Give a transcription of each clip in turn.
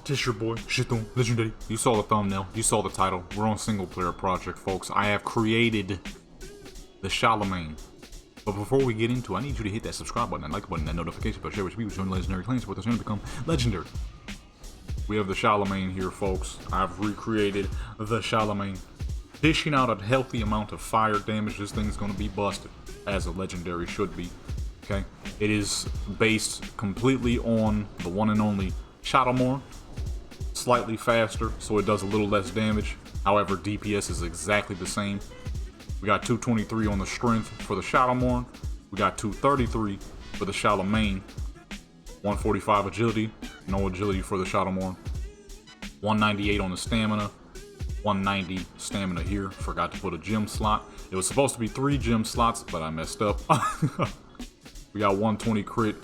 Tis your boy, Shiton, Legendary. You saw the thumbnail, you saw the title. We're on single player project, folks. I have created the SHALAMAYNE. But before we get into it, I need you to hit that subscribe button, that like button, that notification bell, share with people, join legendary clans, support us to become legendary. We have the SHALAMAYNE here, folks. I've recreated the SHALAMAYNE. Dishing out a healthy amount of fire damage. This thing's gonna be busted, as a legendary should be. Okay, it is based completely on the one and only Shadowmoor. Slightly faster, so it does a little less damage. However, DPS is exactly the same. We got 223 on the strength for the Shadowmoor. We got 233 for the SHALAMAYNE. 145 agility, no agility for the Shadowmoor. 198 on the stamina. 190 stamina here. Forgot to put a gem slot. It was supposed to be 3 gem slots, but I messed up. We got 120 crit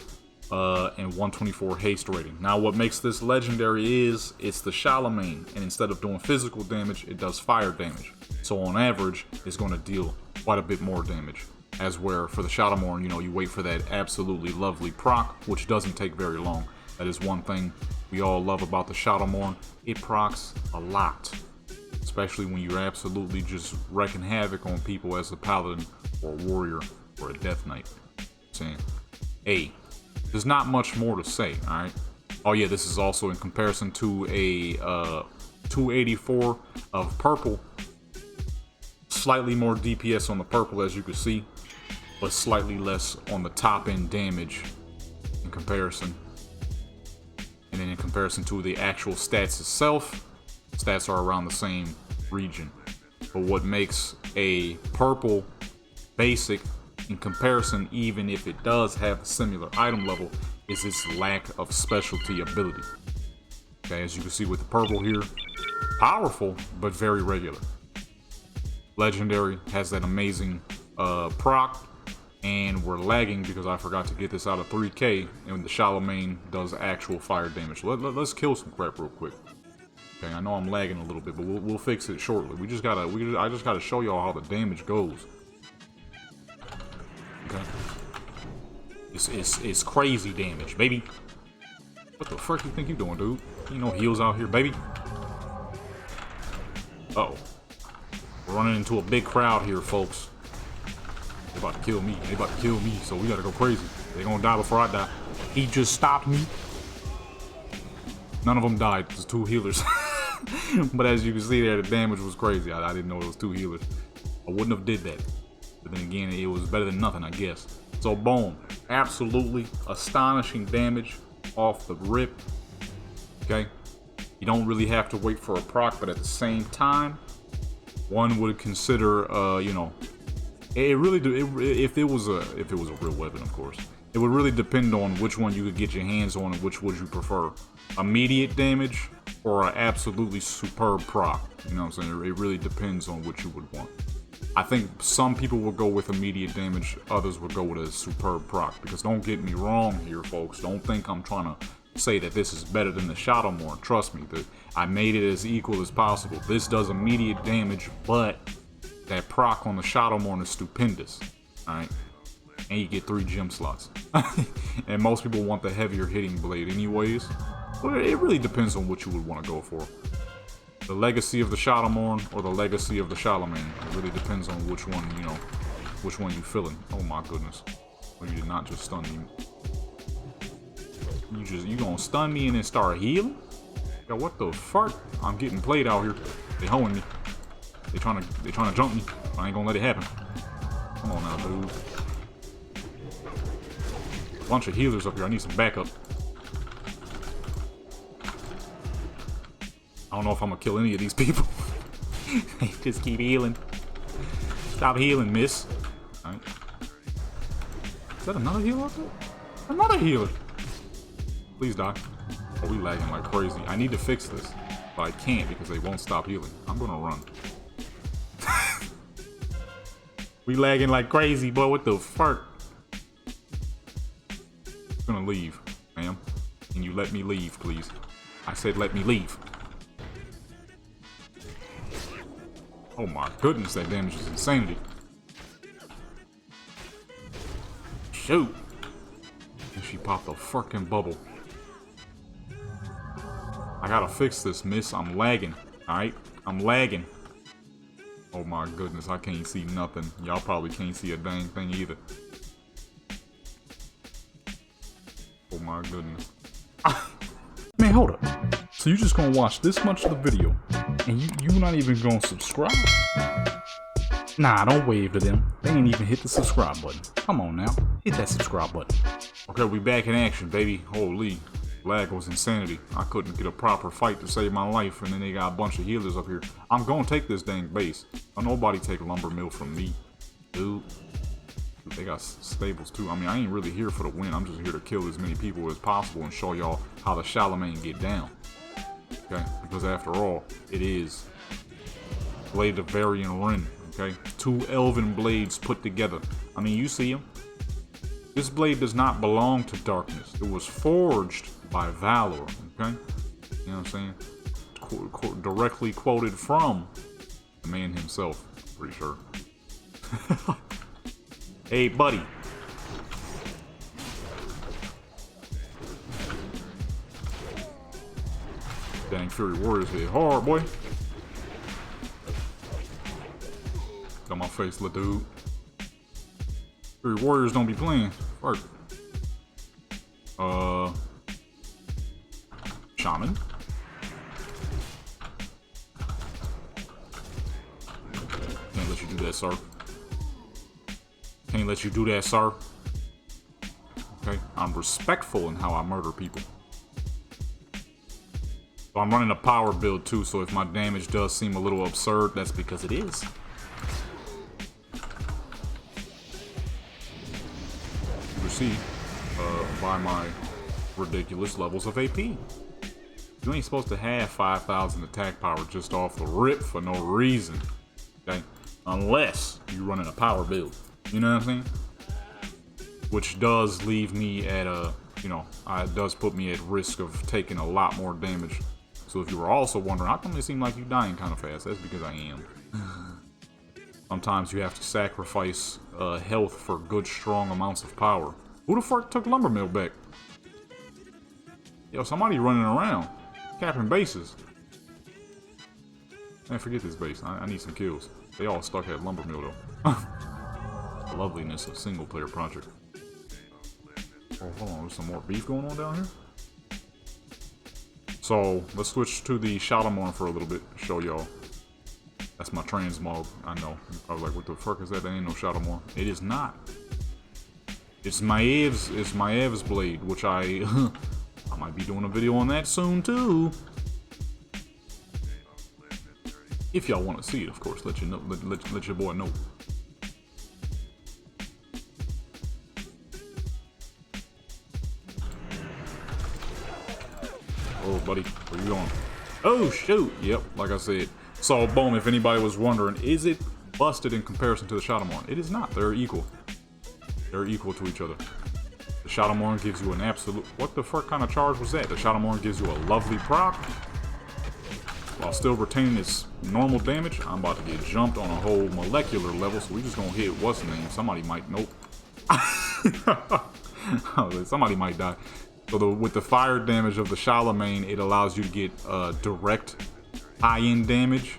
and 124 haste rating. Now what makes this legendary is it's the SHALAMAYNE, and instead of doing physical damage, it does fire damage. So on average, it's going to deal quite a bit more damage. As where for the Shadowmoor, you know, you wait for that absolutely lovely proc, which doesn't take very long. That is one thing we all love about the Shadowmoor. It procs a lot. Especially when you're absolutely just wreaking havoc on people as a paladin or a warrior or a death knight. Saying, hey, there's not much more to say, alright? Oh yeah, this is also in comparison to a 284 of purple. Slightly more DPS on the purple, as you can see, but slightly less on the top end damage in comparison. And then in comparison to the actual stats itself, stats are around the same region. But what makes a purple basic in comparison, even if it does have a similar item level, is its lack of specialty ability. Okay, as you can see with the purple here, powerful, but very regular. Legendary has that amazing proc, and we're lagging because I forgot to get this out of 3K, and the SHALAMAYNE does actual fire damage. Let's kill some crap real quick. Okay, I know I'm lagging a little bit, but we'll fix it shortly. I just gotta show y'all how the damage goes. Okay, it's crazy damage, baby. What the fuck you think you doing, dude? Ain't no heals out here, baby. Uh-oh. We're running into a big crowd here, folks. They about to kill me. They about to kill me, so we gotta go crazy. They gonna die before I die. He just stopped me. None of them died. There's 2 healers. But as you can see there, the damage was crazy. I didn't know it was 2 healers. I wouldn't have did that. But then again, it was better than nothing, I guess. So boom, absolutely astonishing damage off the rip. Okay, you don't really have to wait for a proc, but at the same time, one would consider, you know, it really do. If it was a real weapon, of course, it would really depend on which one you could get your hands on and which would you prefer: immediate damage or an absolutely superb proc. You know what I'm saying? It really depends on what you would want. I think some people will go with immediate damage, others will go with a superb proc. Because don't get me wrong here, folks. Don't think I'm trying to say that this is better than the Shadowmoor. Trust me, that I made it as equal as possible. This does immediate damage, but that proc on the Shadowmoor is stupendous. Alright? And you get 3 gem slots. And most people want the heavier hitting blade anyways. But it really depends on what you would want to go for. The legacy of the Shadowmoor or the legacy of the SHALAMAYNE. It really depends on which one, you know, which one you feeling. Oh my goodness. Well, you did not just stun me. You gonna stun me and then start healing? Yo, what the fuck? I'm getting played out here. They hoeing me. They trying to jump me. I ain't gonna let it happen. Come on now, dude. Bunch of healers up here. I need some backup. I don't know if I'm gonna kill any of these people. They just keep healing. Stop healing, miss. Alright. Is that another healer up there? Another healer! Please die. Oh, we lagging like crazy. I need to fix this, but I can't because they won't stop healing. I'm gonna run. We lagging like crazy, boy. What the fuck? I'm gonna leave, ma'am. Can you let me leave, please? I said let me leave. Oh my goodness, that damage is insanity. Shoot. And she popped a fucking bubble. I gotta fix this, miss. I'm lagging. Alright? I'm lagging. Oh my goodness, I can't see nothing. Y'all probably can't see a dang thing either. Oh my goodness. Man, hold up. So you just gonna watch this much of the video, and you not even gonna subscribe? Nah, don't wave to them. They ain't even hit the subscribe button. Come on now, hit that subscribe button. Okay, we back in action, baby. Holy, lag was insanity. I couldn't get a proper fight to save my life, and then they got a bunch of healers up here. I'm gonna take this dang base. Don't nobody take lumber mill from me, dude. They got stables too. I mean, I ain't really here for the win. I'm just here to kill as many people as possible and show y'all how the SHALAMAYNE get down. Okay, because after all, it is Blade of Varian Rin. Okay, 2 elven blades put together. I mean, you see them. This blade does not belong to darkness. It was forged by valor. Okay, you know what I'm saying? Directly quoted from the man himself. Pretty sure. Hey, buddy. Dang, Fury Warriors hit hard, boy. Got my face, little dude. Fury Warriors don't be playing. Fuck. Shaman. Can't let you do that, sir. Can't let you do that, sir. Okay, I'm respectful in how I murder people. So I'm running a power build too, so if my damage does seem a little absurd, that's because it is. You can see by my ridiculous levels of AP. You ain't supposed to have 5,000 attack power just off the rip for no reason. Okay? Unless you're running a power build. You know what I'm saying? Which does leave me at a, you know, it does put me at risk of taking a lot more damage. So if you were also wondering, how come it seems like you're dying kind of fast? That's because I am. Sometimes you have to sacrifice health for good, strong amounts of power. Who the fuck took lumber mill back? Yo, somebody running around, capping bases. Man, forget this base. I need some kills. They all stuck at lumber mill though. The loveliness of single player project. Oh, hold on, there's some more beef going on down here. So let's switch to the SHALAMAYNE for a little bit. Show y'all. That's my transmog. I know. You're probably like, what the fuck is that? That ain't no SHALAMAYNE. It is not. It's Maev's blade, which I might be doing a video on that soon too. If y'all want to see it, of course. Let you know. Let your boy know. Oh, buddy, where you going? Oh, shoot! Yep, like I said. So, boom, if anybody was wondering, is it busted in comparison to the SHALAMAYNE? It is not. They're equal. They're equal to each other. The SHALAMAYNE gives you an absolute... What the fuck kind of charge was that? The SHALAMAYNE gives you a lovely proc, while still retaining its normal damage. I'm about to get jumped on a whole molecular level, so we just gonna hit what's the name? Somebody might... Nope. Somebody might die. So with the fire damage of the SHALAMAYNE, it allows you to get direct high-end damage,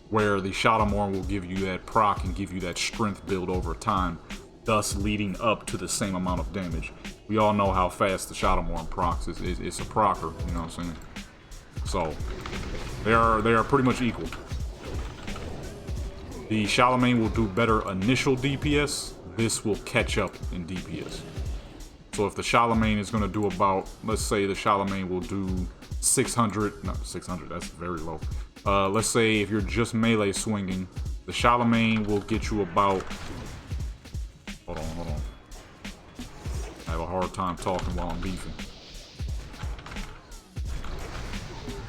where the SHALAMAYNE will give you that proc and give you that strength build over time, thus leading up to the same amount of damage. We all know how fast the SHALAMAYNE procs is. It's a procer, you know what I'm saying? So they are pretty much equal. The SHALAMAYNE will do better initial DPS. This will catch up in DPS. So if the SHALAMAYNE is going to do about, let's say the SHALAMAYNE will do 600, no, 600, that's very low. Let's say if you're just melee swinging, the SHALAMAYNE will get you about, hold on. I have a hard time talking while I'm beefing.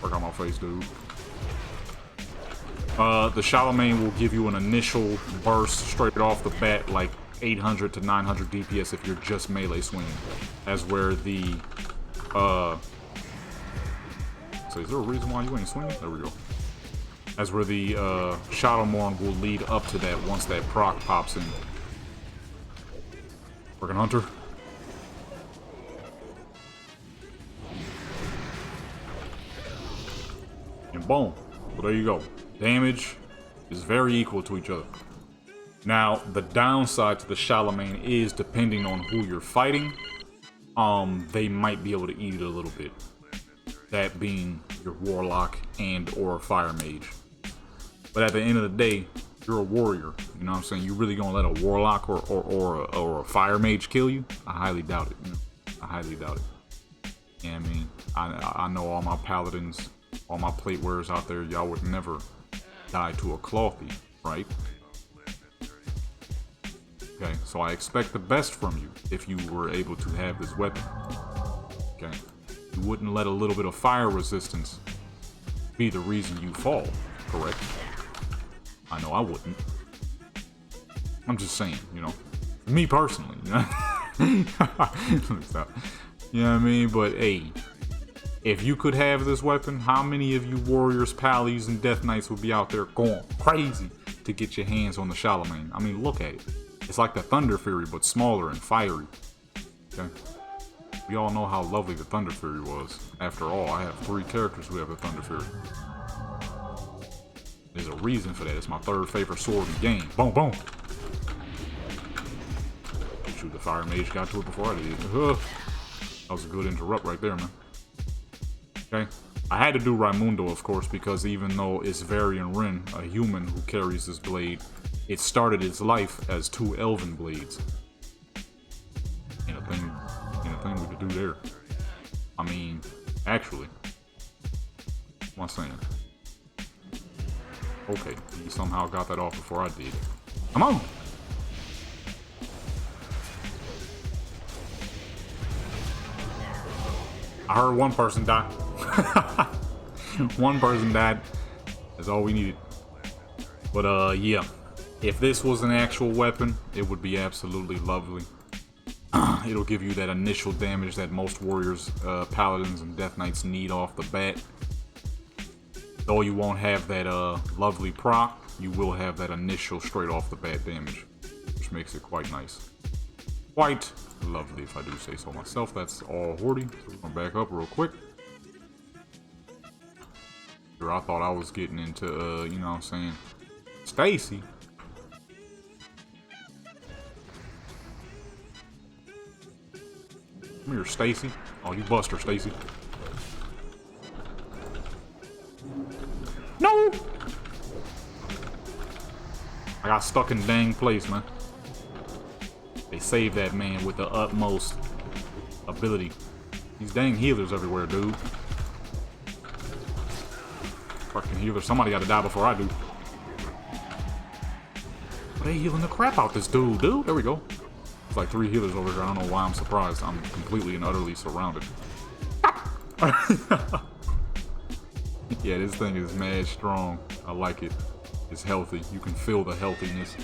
Work on my face, dude. The SHALAMAYNE will give you an initial burst straight off the bat, like 800 to 900 DPS if you're just melee swinging. As where the, so is there a reason why you ain't swinging? There we go. As where the, SHALAMAYNE will lead up to that once that proc pops in. Working Hunter. And boom. Well, there you go. Damage is very equal to each other. Now, the downside to the Charlemagne is, depending on who you're fighting, they might be able to eat it a little bit. That being your Warlock and or Fire Mage. But at the end of the day, you're a warrior. You know what I'm saying? You really gonna let a Warlock or a Fire Mage kill you? I highly doubt it. You know? I highly doubt it. Yeah, I mean, I know all my Paladins, all my plate wearers out there, y'all would never die to a Clothy, right? Okay, so I expect the best from you if you were able to have this weapon. Okay, you wouldn't let a little bit of fire resistance be the reason you fall, correct? I know I wouldn't. I'm just saying, you know, me personally, you know? You know what I mean? But hey, if you could have this weapon, how many of you warriors, pallies, and death knights would be out there going crazy to get your hands on the Charlemagne? I mean, look at it. It's like the Thunder Fury, but smaller and fiery. Okay? We all know how lovely the Thunder Fury was. After all, I have 3 characters who have the Thunder Fury. There's a reason for that. It's my 3rd favorite sword in the game. Boom, boom. Shoot, the Fire Mage got to it before I did. That was a good interrupt right there, man. Okay? I had to do Raimundo, of course, because even though it's Varian Rin, a human who carries this blade, it started its life as 2 elven blades. Ain't a thing we could do there. I mean, actually, what am I saying? Okay, he somehow got that off before I did. Come on! I heard one person die. One person died. That's all we needed. But yeah. If this was an actual weapon, it would be absolutely lovely. It'll give you that initial damage that most warriors, paladins, and death knights need off the bat. Though you won't have that lovely proc, you will have that initial straight off the bat damage, which makes it quite nice. Quite lovely, if I do say so myself. That's all Horty. So we're gonna back up real quick. Sure, I thought I was getting into, you know what I'm saying, Stacy. Come here, Stacy. Oh, you bust her, Stacy. No! I got stuck in dang place, man. They saved that man with the utmost ability. These dang healers everywhere, dude. Fucking healers. Somebody gotta die before I do. They healing the crap out this dude, There we go. It's like 3 healers over here. I don't know why I'm surprised. I'm completely and utterly surrounded. Yeah, this thing is mad strong. I like it. It's healthy. You can feel the healthiness.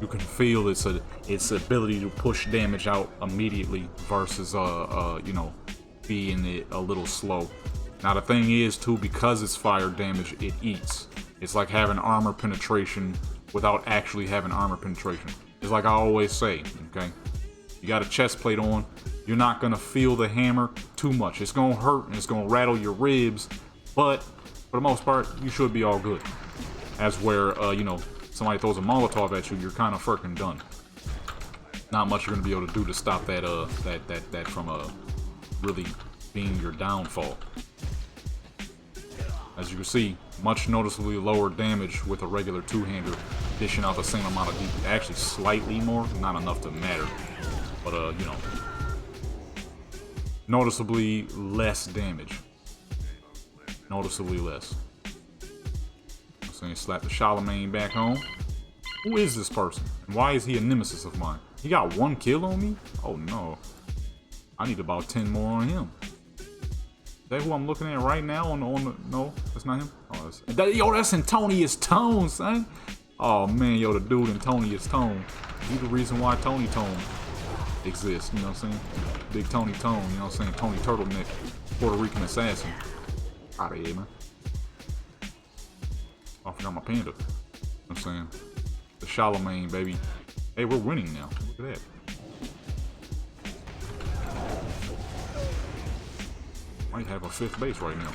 You can feel its ability to push damage out immediately versus you know, being a little slow. Now the thing is too, because it's fire damage, it eats. It's like having armor penetration without actually having armor penetration. It's like I always say, okay? You got a chest plate on, you're not gonna feel the hammer too much. It's gonna hurt and it's gonna rattle your ribs, but for the most part, you should be all good. As where, you know, somebody throws a Molotov at you, you're kind of freaking done. Not much you're gonna be able to do to stop that, that from really being your downfall. As you can see, much noticeably lower damage with a regular 2-hander, dishing out the same amount of DP. Actually, slightly more, not enough to matter, but you know, noticeably less damage. Noticeably less. I'm saying, slap the Charlemagne back home. Who is this person? And why is he a nemesis of mine? He got 1 kill on me? Oh no. I need about 10 more on him. Is that who I'm looking at right now on the no, that's not him? Oh, that's Antonius Tone, son. Oh man, yo, the dude Antonius Tone. He's the reason why Tony Tone exists, you know what I'm saying? Big Tony Tone, you know what I'm saying? Tony Turtleneck, Puerto Rican assassin. Out of here, man. Oh, I forgot my panda. You know what I'm saying? The Charlemagne, baby. Hey, we're winning now. Look at that. Might have a 5th base right now.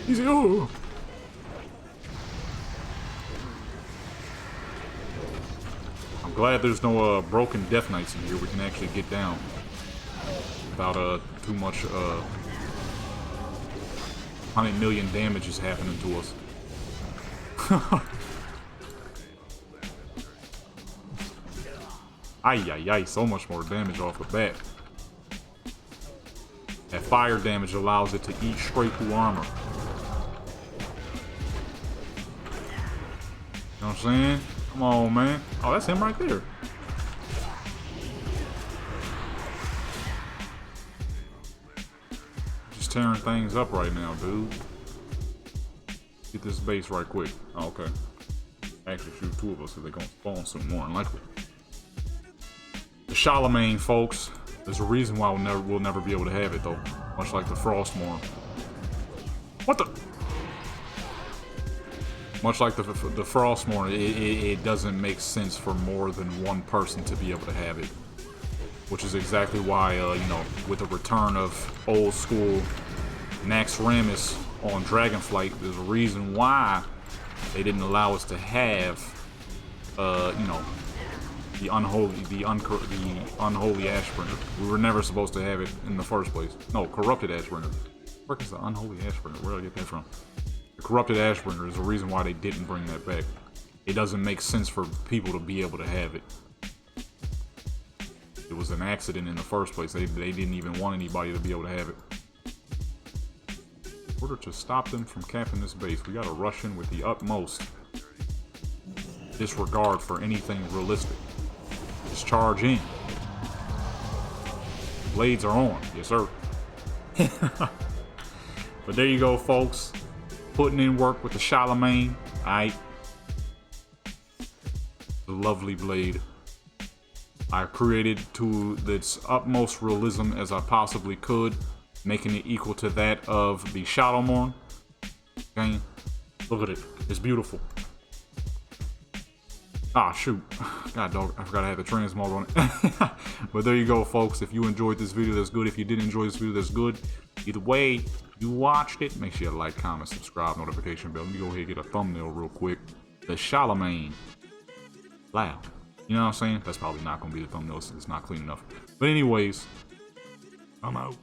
Easy. Oh. I'm glad there's no broken Death Knights in here. We can actually get down without too much 100 million damage is happening to us. Ay, so much more damage off the bat. That fire damage allows it to eat straight through armor. You know what I'm saying? Come on, man. Oh, that's him right there. Just tearing things up right now, dude. Get this base right quick. Oh, okay. Actually shoot two of us, so they're gonna spawn soon, more than likely. The SHALAMAYNE, folks. There's a reason why we'll never be able to have it, though. Much like the Frostmourne. What the? Much like the Frostmourne, it doesn't make sense for more than one person to be able to have it. Which is exactly why, you know, with the return of old school Naxxramas on Dragonflight, there's a reason why they didn't allow us to have, you know, the unholy Ashbringer. We were never supposed to have it in the first place. No, corrupted Ashbringer. Where is the unholy Ashbringer? Where did I get that from? The corrupted Ashbringer is the reason why they didn't bring that back. It doesn't make sense for people to be able to have it. It was an accident in the first place. They didn't even want anybody to be able to have it. In order to stop them from capping this base, we gotta rush in with the utmost disregard for anything realistic. Just charge in. Blades are on. Yes, sir. But there you go, folks. Putting in work with the SHALAMAYNE. Alright. The lovely blade. I created to its utmost realism as I possibly could, making it equal to that of the Shadowmourne. Okay. Look at it. It's beautiful. Ah, shoot. God dog, I forgot I had the transmog on it. But there you go, folks. If you enjoyed this video, that's good. If you did enjoy this video, that's good. Either way, you watched it. Make sure you like, comment, subscribe, notification bell. Let me go ahead and get a thumbnail real quick. The SHALAMAYNE. Loud. You know what I'm saying? That's probably not going to be the thumbnail since it's not clean enough. But anyways, I'm out.